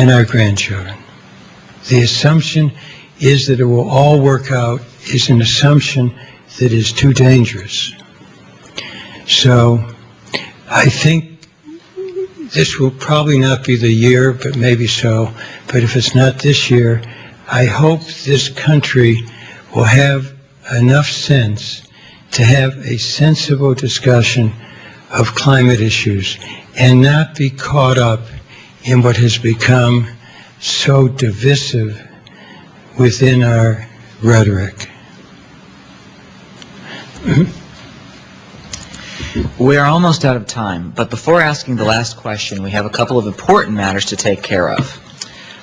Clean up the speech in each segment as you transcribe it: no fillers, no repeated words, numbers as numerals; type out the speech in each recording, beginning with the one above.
and our grandchildren. The assumption is that it will all work out is an assumption that is too dangerous. So I think this will probably not be the year, but maybe so. But if it's not this year, I hope this country will have enough sense to have a sensible discussion of climate issues and not be caught up in what has become so divisive within our rhetoric. We are almost out of time, but before asking the last question, we have a couple of important matters to take care of.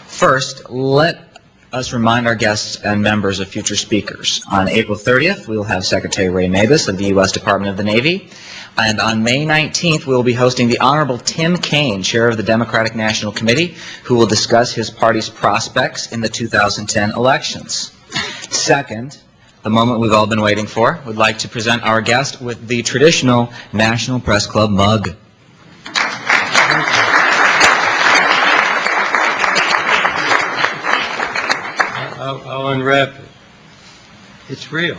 First, let us remind our guests and members of future speakers. On April 30th, we will have Secretary Ray Mabus of the U.S. Department of the Navy. And on May 19th, we will be hosting the Honorable Tim Kaine, Chair of the Democratic National Committee, who will discuss his party's prospects in the 2010 elections. Second, the moment we've all been waiting for, we'd like to present our guest with the traditional National Press Club mug. I'll unwrap it. It's real.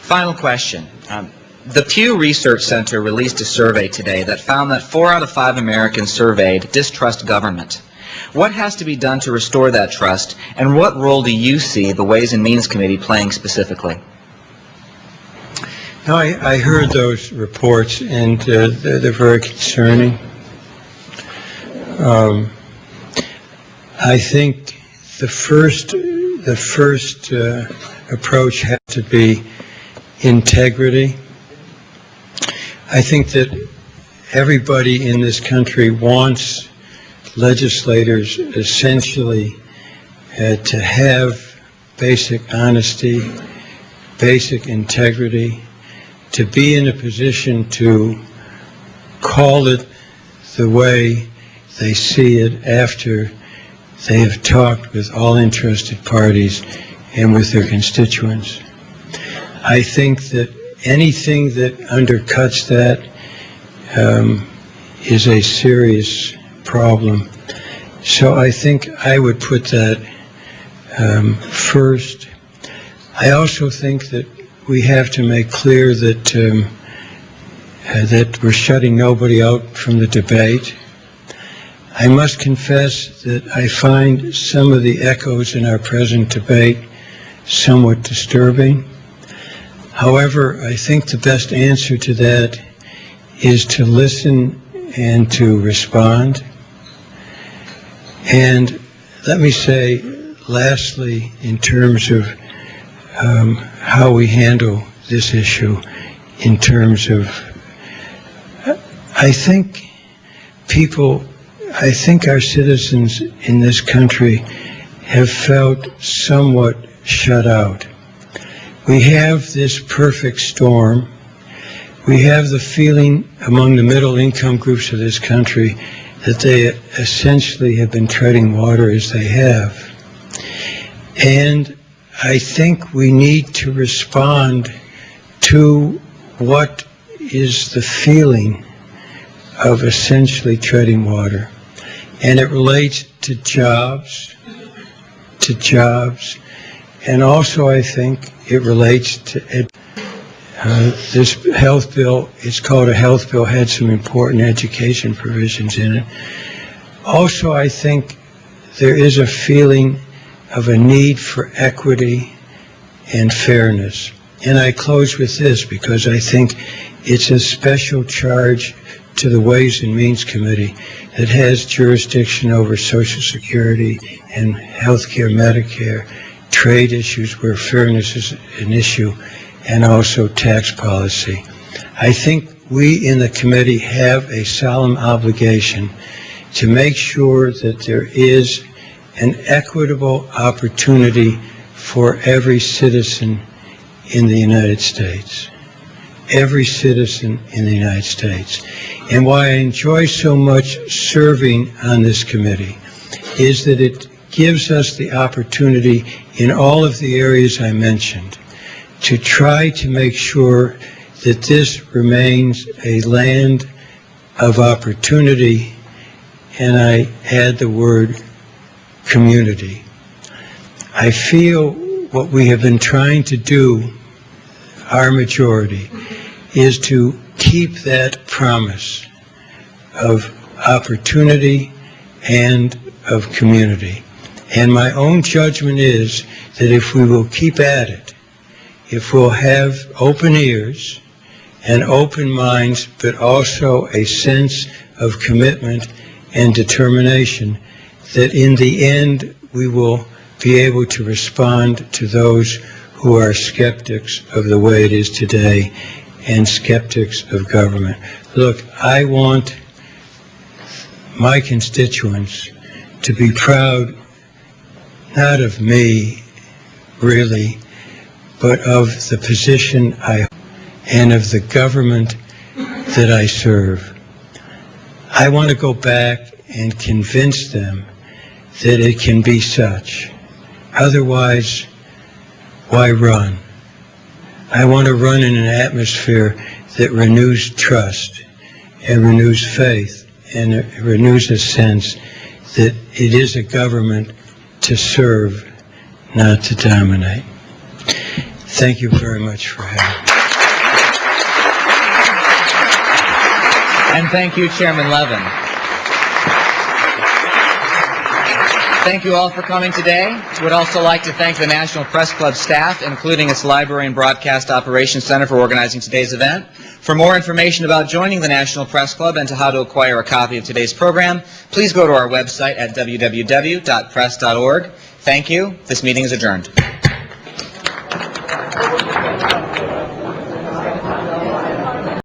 Final question. The Pew Research Center released a survey today that found that 4 out of 5 Americans surveyed distrust government. What has to be done to restore that trust, and what role do you see the Ways and Means Committee playing specifically? No, I heard those reports, and they're very concerning. I think the first approach has to be integrity. I think that everybody in this country wants legislators essentially to have basic honesty, basic integrity, to be in a position to call it the way they see it after they have talked with all interested parties and with their constituents. I think that anything that undercuts that is a serious problem. So I think I would put that first. I also think that we have to make clear that that we're shutting nobody out from the debate. I must confess that I find some of the echoes in our present debate somewhat disturbing. However, I think the best answer to that is to listen and to respond. And let me say, lastly, in terms of how we handle this issue, in terms of, I think our citizens in this country have felt somewhat shut out. We have this perfect storm. We have the feeling among the middle income groups of this country that they essentially have been treading water as they have. And I think we need to respond to what is the feeling of essentially treading water. And it relates to jobs, and also I think it relates to this health bill. It's called a health bill, had some important education provisions in it. Also, I think there is a feeling of a need for equity and fairness. And I close with this because I think it's a special charge to the Ways and Means Committee that has jurisdiction over Social Security and healthcare, Medicare, trade issues where fairness is an issue, and also tax policy. I think we in the committee have a solemn obligation to make sure that there is an equitable opportunity for every citizen in the United States. Every citizen in the United States. And why I enjoy so much serving on this committee is that it gives us the opportunity in all of the areas I mentioned to try to make sure that this remains a land of opportunity and I add the word community. I feel what we have been trying to do, our majority, is to keep that promise of opportunity and of community. And my own judgment is that if we will keep at it, if we'll have open ears and open minds, but also a sense of commitment and determination, that in the end we will be able to respond to those who are skeptics of the way it is today and skeptics of government. Look, I want my constituents to be proud, not of me, really, but of the position and of the government that I serve. I want to go back and convince them that it can be such. Otherwise, why run? I want to run in an atmosphere that renews trust and renews faith and it renews a sense that it is a government to serve, not to dominate. Thank you very much for having me. And thank you, Chairman Levin. Thank you all for coming today. Would also like to thank the National Press Club staff, including its Library and Broadcast Operations Center, for organizing today's event. For more information about joining the National Press Club and to how to acquire a copy of today's program, please go to our website at www.press.org. Thank you. This meeting is adjourned.